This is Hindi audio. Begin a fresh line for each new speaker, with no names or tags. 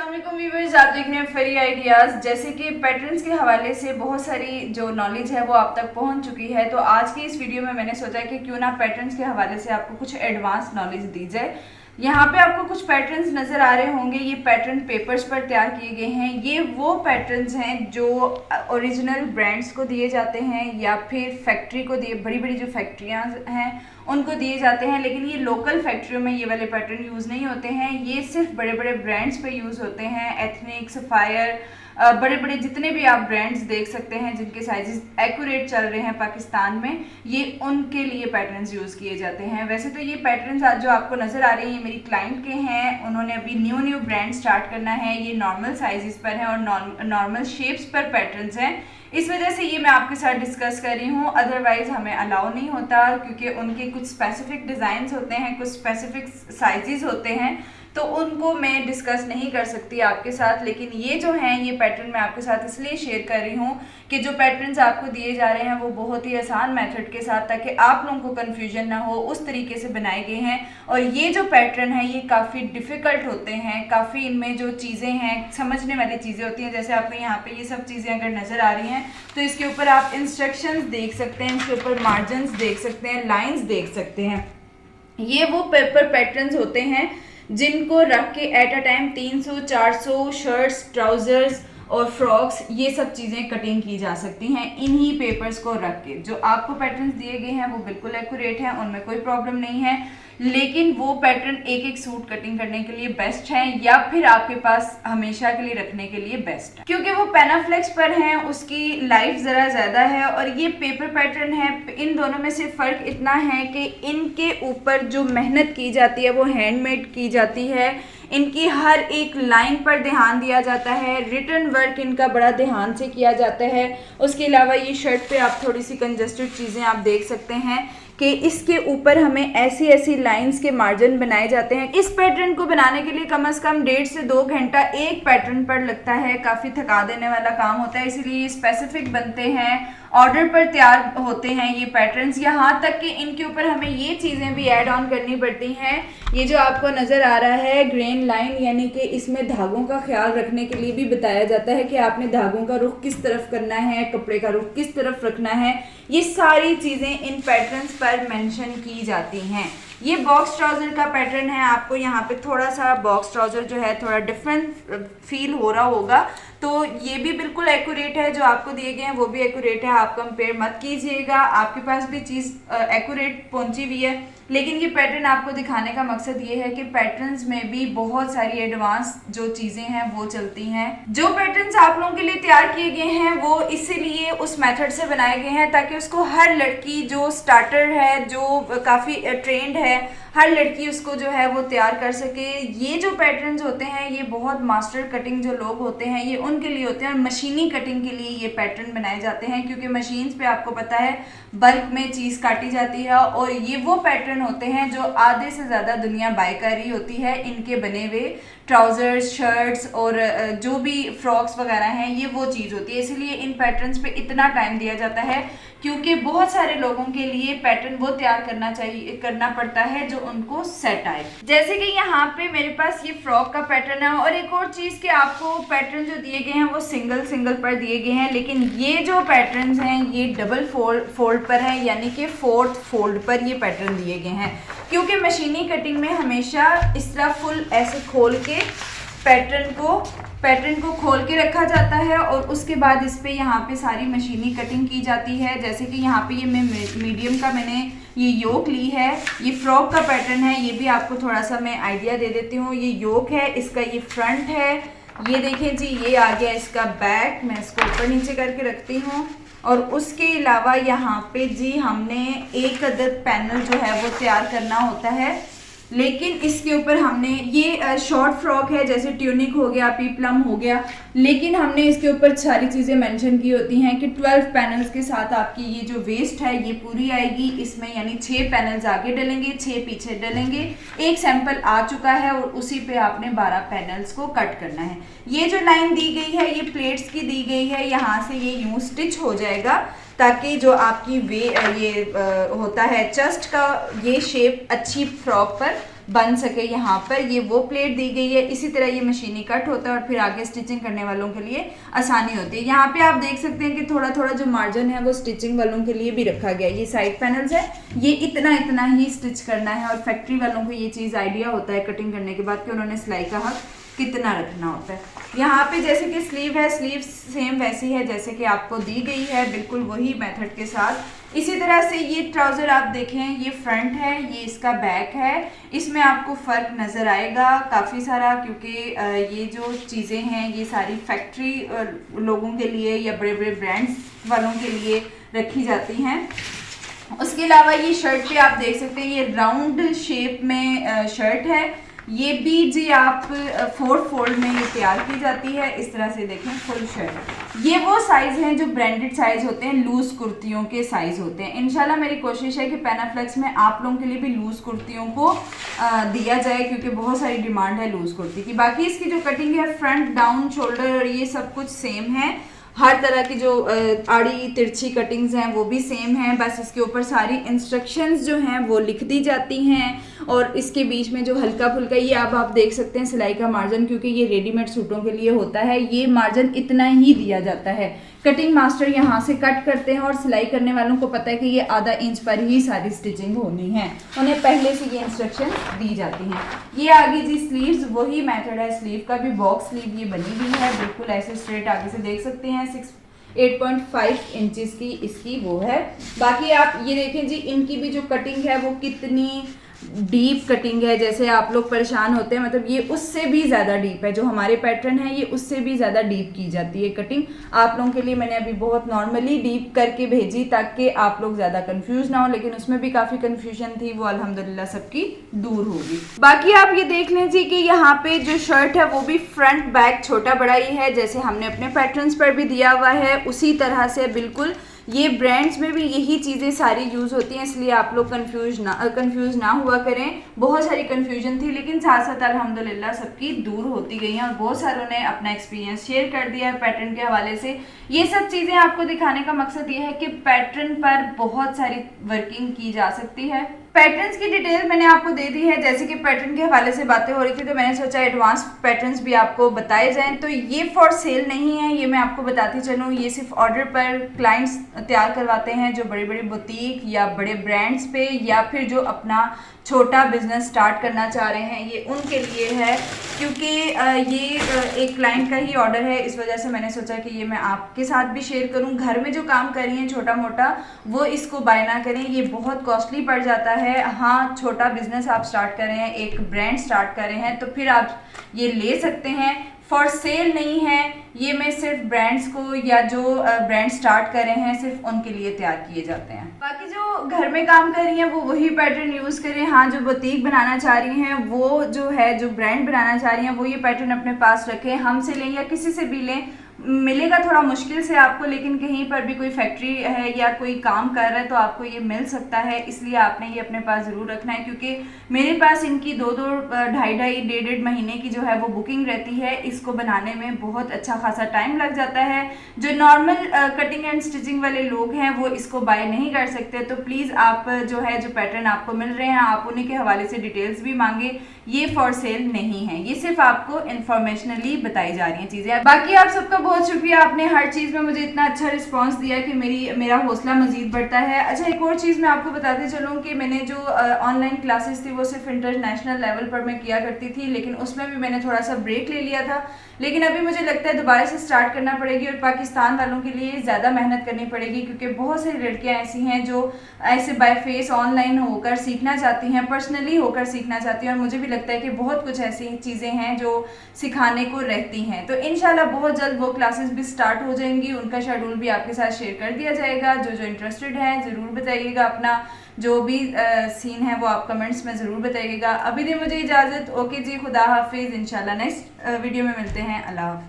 अस्सलाम व्यूवर्स, आप देख रहे हैं फ्री आइडियाज़। जैसे कि पैटर्न्स के हवाले से बहुत सारी जो नॉलेज है वो आप तक पहुंच चुकी है, तो आज की इस वीडियो में मैंने सोचा कि क्यों ना पैटर्न्स के हवाले से आपको कुछ एडवांस नॉलेज दी जाए। यहाँ पे आपको कुछ पैटर्न्स नज़र आ रहे होंगे, ये पैटर्न पेपर्स पर तैयार किए गए हैं। ये वो पैटर्न्स हैं जो ओरिजिनल ब्रांड्स को दिए जाते हैं या फिर फैक्ट्री को दिए, बड़ी बड़ी जो फैक्ट्रियाँ हैं उनको दिए जाते हैं। लेकिन ये लोकल फैक्ट्रियों में ये वाले पैटर्न यूज़ नहीं होते हैं, ये सिर्फ बड़े बड़े ब्रांड्स पे यूज़ होते हैं। एथनिक, सफायर, बड़े बड़े जितने भी आप ब्रांड्स देख सकते हैं जिनके साइजेस एक्यूरेट चल रहे हैं पाकिस्तान में, ये उनके लिए पैटर्न्स यूज़ किए जाते हैं। वैसे तो ये पैटर्न्स आज जो आपको नज़र आ रही हैं ये मेरी क्लाइंट के हैं, उन्होंने अभी न्यू ब्रांड स्टार्ट करना है। ये नॉर्मल साइजेस पर हैं और नॉर्मल शेप्स पर पैटर्न्स हैं, इस वजह से ये मैं आपके साथ डिस्कस कर रही हूँ। अदरवाइज़ हमें अलाउ नहीं होता, क्योंकि उनके कुछ स्पेसिफिक डिज़ाइंस होते हैं, कुछ स्पेसिफिक साइजेस होते हैं, तो उनको मैं डिस्कस नहीं कर सकती आपके साथ। लेकिन ये जो हैं ये पैटर्न मैं आपके साथ इसलिए शेयर कर रही हूँ कि जो पैटर्न्स आपको दिए जा रहे हैं वो बहुत ही आसान मेथड के साथ, ताकि आप लोगों को कन्फ्यूजन ना हो, उस तरीके से बनाए गए हैं। और ये जो पैटर्न है ये काफ़ी डिफ़िकल्ट होते हैं, काफ़ी इनमें जो चीज़ें हैं समझने वाली चीज़ें होती हैं। जैसे आपको यहाँ पे ये सब चीज़ें अगर नज़र आ रही हैं तो इसके ऊपर आप इंस्ट्रक्शंस देख सकते हैं, इसके ऊपर मार्जिन्स देख सकते हैं, लाइन्स देख सकते हैं। ये वो पेपर पैटर्न्स होते हैं जिनको रख के at a time 300-400 shirts, trousers और फ्रॉक्स, ये सब चीज़ें कटिंग की जा सकती हैं इन्हीं पेपर्स को रख के। जो आपको पैटर्न्स दिए गए हैं वो बिल्कुल एक्यूरेट हैं, उनमें कोई प्रॉब्लम नहीं है। लेकिन वो पैटर्न एक एक सूट कटिंग करने के लिए बेस्ट हैं या फिर आपके पास हमेशा के लिए रखने के लिए बेस्ट है, क्योंकि वो पेनाफ्लेक्स पर हैं, उसकी लाइफ ज़रा ज़्यादा है। और ये पेपर पैटर्न है, इन दोनों में सिर्फ फ़र्क इतना है कि इनके ऊपर जो मेहनत की जाती है वो हैंडमेड की जाती है, इनकी हर एक लाइन पर ध्यान दिया जाता है, रिटर्न वर्क इनका बड़ा ध्यान से किया जाता है। उसके अलावा ये शर्ट पे आप थोड़ी सी कंजस्टेड चीज़ें आप देख सकते हैं कि इसके ऊपर हमें ऐसी ऐसी लाइंस के मार्जिन बनाए जाते हैं। इस पैटर्न को बनाने के लिए कम से कम 1.5 से 2 घंटा एक पैटर्न पर लगता है, काफ़ी थका देने वाला काम होता है, इसीलिए ये स्पेसिफिक बनते हैं, ऑर्डर पर तैयार होते हैं ये पैटर्न्स। यहाँ तक कि इनके ऊपर हमें ये चीज़ें भी ऐड ऑन करनी पड़ती हैं। ये जो आपको नज़र आ रहा है ग्रेन लाइन, यानी कि इसमें धागों का ख्याल रखने के लिए भी बताया जाता है कि आपने धागों का रुख किस तरफ करना है, कपड़े का रुख किस तरफ रखना है। ये सारी चीज़ें इन पैटर्न्स पर मेंशन की जाती हैं। ये बॉक्स ट्राउज़र का पैटर्न है, आपको यहाँ पे थोड़ा सा बॉक्स ट्राउज़र जो है थोड़ा डिफरेंट फील हो रहा होगा, तो ये भी बिल्कुल एक्यूरेट है, जो आपको दिए गए हैं वो भी एक्यूरेट है, आप कंपेयर मत कीजिएगा, आपके पास भी चीज़ एक्यूरेट पहुंची हुई है। लेकिन ये पैटर्न आपको दिखाने का मकसद ये है कि पैटर्न्स में भी बहुत सारी एडवांस जो चीज़ें हैं वो चलती हैं। जो पैटर्न्स आप लोगों के लिए तैयार किए गए हैं वो इसीलिए उस मेथड से बनाए गए हैं ताकि उसको हर लड़की जो स्टार्टर है, जो काफ़ी ट्रेंड है, हर लड़की उसको जो है वो तैयार कर सके। ये जो पैटर्न्स होते हैं ये बहुत मास्टर कटिंग जो लोग होते हैं ये उनके लिए होते हैं, और मशीनी कटिंग के लिए ये पैटर्न बनाए जाते हैं, क्योंकि मशीन्स पे आपको पता है बल्क में चीज़ काटी जाती है। और ये वो पैटर्न होते हैं जो आधे से ज़्यादा दुनिया बाय कर रही होती है, इनके बने हुए ट्राउज़र्स, शर्ट्स और जो भी फ्रॉक्स वगैरह हैं ये वो चीज़ होती है। इसीलिए इन पैटर्न्स पे इतना टाइम दिया जाता है, क्योंकि बहुत सारे लोगों के लिए पैटर्न वो तैयार करना पड़ता है जो उनको सेट आए। जैसे कि यहाँ पे मेरे पास ये फ्रॉक का पैटर्न है, और एक और चीज़ कि आपको पैटर्न जो दिए गए हैं वो सिंगल पर दिए गए हैं, लेकिन ये जो पैटर्न्स हैं ये डबल फोल्ड पर है, यानी कि 4th फोल्ड पर ये पैटर्न दिए गए हैं, क्योंकि मशीनी कटिंग में हमेशा इस तरह फुल ऐसे खोल के पैटर्न को खोल के रखा जाता है, और उसके बाद इस पे यहाँ पे सारी मशीनी कटिंग की जाती है। जैसे कि यहाँ पे ये मैं मीडियम का मैंने ये योक ली है, ये फ्रॉक का पैटर्न है, ये भी आपको थोड़ा सा मैं आइडिया दे देती हूँ। ये योक है, इसका ये फ्रंट है, ये देखें जी, ये आ गया इसका बैक। मैं इसको ऊपर नीचे करके रखती हूँ, और उसके अलावा यहाँ पे जी हमने एक अदद पैनल जो है वो तैयार करना होता है। लेकिन इसके ऊपर हमने ये शॉर्ट फ्रॉक है, जैसे ट्यूनिक हो गया, पीपलम हो गया, लेकिन हमने इसके ऊपर सारी चीज़ें मेंशन की होती हैं कि 12 पैनल्स के साथ आपकी ये जो वेस्ट है ये पूरी आएगी इसमें, यानी 6 पैनल्स आगे डलेंगे, 6 पीछे डलेंगे। एक सैंपल आ चुका है और उसी पे आपने 12 पैनल्स को कट करना है। ये जो लाइन दी गई है ये प्लेट्स की दी गई है, यहाँ से ये यूँ स्टिच हो जाएगा ताकि जो आपकी होता है चेस्ट का ये शेप अच्छी फ्रॉक पर बन सके यहाँ पर, ये वो प्लेट दी गई है। इसी तरह ये मशीनी कट होता है और फिर आगे स्टिचिंग करने वालों के लिए आसानी होती है। यहाँ पे आप देख सकते हैं कि थोड़ा थोड़ा जो मार्जिन है वो स्टिचिंग वालों के लिए भी रखा गया है। ये साइड पैनल्स है, ये इतना इतना ही स्टिच करना है और फैक्ट्री वालों को ये चीज़ आइडिया होता है कटिंग करने के बाद कि उन्होंने सिलाई का हक कितना रखना होता है। यहाँ पे जैसे कि स्लीव है, स्लीव सेम वैसी है जैसे कि आपको दी गई है, बिल्कुल वही मेथड के साथ। इसी तरह से ये ट्राउज़र आप देखें, ये फ्रंट है, ये इसका बैक है। इसमें आपको फ़र्क नज़र आएगा काफ़ी सारा, क्योंकि ये जो चीज़ें हैं ये सारी फैक्ट्री लोगों के लिए या बड़े बड़े ब्रांड्स वालों के लिए रखी जाती हैं। उसके अलावा ये शर्ट पे आप देख सकते हैं, ये राउंड शेप में शर्ट है। ये भी जी आप 4 फोल्ड में ये तैयार की जाती है। इस तरह से देखें, फुल शर्ट। ये वो साइज़ हैं जो ब्रांडेड साइज़ होते हैं, लूज़ कुर्तियों के साइज़ होते हैं। इंशाल्लाह मेरी कोशिश है कि पैनाफ्लेक्स में आप लोगों के लिए भी लूज़ कुर्तियों को दिया जाए, क्योंकि बहुत सारी डिमांड है लूज़ कुर्ती की। बाकी इसकी जो कटिंग है, फ्रंट, डाउन, शोल्डर और ये सब कुछ सेम है। हर तरह की जो आड़ी तिरछी कटिंग्स हैं वो भी सेम हैं, बस इसके ऊपर सारी इंस्ट्रक्शंस जो हैं वो लिख दी जाती हैं। और इसके बीच में जो हल्का फुल्का ये अब आप देख सकते हैं सिलाई का मार्जिन, क्योंकि ये रेडीमेड सूटों के लिए होता है, ये मार्जिन इतना ही दिया जाता है। कटिंग मास्टर यहाँ से कट करते हैं और सिलाई करने वालों को पता है कि ये आधा इंच पर ही सारी स्टिचिंग होनी है, उन्हें पहले से ये इंस्ट्रक्शन दी जाती हैं। ये आगे जी स्लीव्स, वही मेथड है स्लीव का भी, बॉक्स स्लीव ये बनी हुई है, बिल्कुल ऐसे स्ट्रेट आगे से देख सकते हैं। 8.5 इंचेस की इसकी वो है। बाकी आप ये देखें जी, इनकी भी जो कटिंग है वो कितनी डीप कटिंग है। जैसे आप लोग परेशान होते हैं, मतलब ये उससे भी ज़्यादा डीप है, जो हमारे पैटर्न है ये उससे भी ज़्यादा डीप की जाती है कटिंग। आप लोगों के लिए मैंने अभी बहुत नॉर्मली डीप करके भेजी ताकि आप लोग ज़्यादा कंफ्यूज ना हो, लेकिन उसमें भी काफ़ी कंफ्यूजन थी, वो अल्हम्दुलिल्लाह सबकी दूर होगी। बाकी आप ये देख लें जी कि यहाँ पे जो शर्ट है वो भी फ्रंट बैक छोटा बड़ा ही है, जैसे हमने अपने पैटर्न्स पर भी दिया हुआ है उसी तरह से बिल्कुल ये ब्रांड्स में भी यही चीज़ें सारी यूज़ होती हैं, इसलिए आप लोग कंफ्यूज ना हुआ करें। बहुत सारी कंफ्यूजन थी, लेकिन साथ साथ अल्हम्दुलिल्लाह सबकी दूर होती गई हैं और बहुत सारों ने अपना एक्सपीरियंस शेयर कर दिया है पैटर्न के हवाले से। ये सब चीज़ें आपको दिखाने का मकसद ये है कि पैटर्न पर बहुत सारी वर्किंग की जा सकती है। पैटर्न्स की डिटेल मैंने आपको दे दी है, जैसे कि पैटर्न के हवाले से बातें हो रही थी तो मैंने सोचा एडवांस पैटर्न्स भी आपको बताए जाएं। तो ये फॉर सेल नहीं है, ये मैं आपको बताती चलूँ, ये सिर्फ ऑर्डर पर क्लाइंट्स तैयार करवाते हैं जो बड़ी बड़ी बुटीक या बड़े ब्रांड्स पे या फिर जो अपना छोटा बिजनेस स्टार्ट करना चाह रहे हैं, ये उनके लिए है। क्योंकि ये एक क्लाइंट का ही ऑर्डर है, इस वजह से मैंने सोचा कि ये मैं आपके साथ भी शेयर करूं। घर में जो काम कर रही हैं छोटा मोटा, वो इसको बाय ना करें, ये बहुत कॉस्टली पड़ जाता है। हाँ, छोटा बिजनेस आप स्टार्ट कर रहे हैं, एक ब्रांड स्टार्ट कर रहे हैं, तो फिर आप ये ले सकते हैं। फॉर सेल नहीं है ये, मैं सिर्फ ब्रांड्स को या जो ब्रांड स्टार्ट कर रहे हैं सिर्फ उनके लिए तैयार किए जाते हैं। बाकी जो घर में काम कर रही हैं वो वही पैटर्न यूज़ करें। हाँ, जो बुटीक बनाना चाह रही हैं वो जो है, जो ब्रांड बनाना चाह रही हैं वो ये पैटर्न अपने पास रखें, हमसे लें या किसी से भी लें। मिलेगा थोड़ा मुश्किल से आपको, लेकिन कहीं पर भी कोई फैक्ट्री है या कोई काम कर रहा है तो आपको ये मिल सकता है, इसलिए आपने ये अपने पास ज़रूर रखना है। क्योंकि मेरे पास इनकी 2-2, 2.5-2.5, 1.5 महीने की जो है वो बुकिंग रहती है। इसको बनाने में बहुत अच्छा खासा टाइम लग जाता है। जो नॉर्मल कटिंग एंड स्टिचिंग वाले लोग हैं वो इसको बाय नहीं कर सकते, तो प्लीज़ आप जो है, जो पैटर्न आपको मिल रहे हैं आप उन्हीं के हवाले से डिटेल्स भी मांगे। ये फॉर सेल नहीं है, ये सिर्फ आपको इंफॉर्मेशनली बताई जा रही हैं चीज़ें। बाकी आप सबका बहुत शुक्रिया, आपने हर चीज़ में मुझे इतना अच्छा रिस्पांस दिया कि मेरा हौसला मज़ीद बढ़ता है। अच्छा, एक और चीज़ मैं आपको बताते चलूँ कि मैंने जो ऑनलाइन क्लासेस थी वो सिर्फ इंटरनेशनल लेवल पर मैं किया करती थी, लेकिन उसमें भी मैंने थोड़ा सा ब्रेक ले लिया था। लेकिन अभी मुझे लगता है दोबारा से स्टार्ट करना पड़ेगी और पाकिस्तान वालों के लिए ज़्यादा मेहनत करनी पड़ेगी, क्योंकि बहुत सारी लड़कियाँ ऐसी हैं जो ऐसे बाय फेस ऑनलाइन होकर सीखना चाहती हैं, पर्सनली होकर सीखना चाहती हैं, और मुझे भी लगता है कि बहुत कुछ ऐसी चीज़ें हैं जो सिखाने को रहती हैं। तो इंशाल्लाह बहुत जल्द वो क्लासेस भी स्टार्ट हो जाएंगी, उनका शेड्यूल भी आपके साथ शेयर कर दिया जाएगा। जो इंटरेस्टेड हैं ज़रूर बताइएगा, अपना जो भी सीन है वो आप कमेंट्स में ज़रूर बताइएगा। अभी दे मुझे इजाज़त, ओके जी, खुदा हाफिज़। इंशाल्लाह नेक्स्ट वीडियो में मिलते हैं। अल्लाह हाफिज़।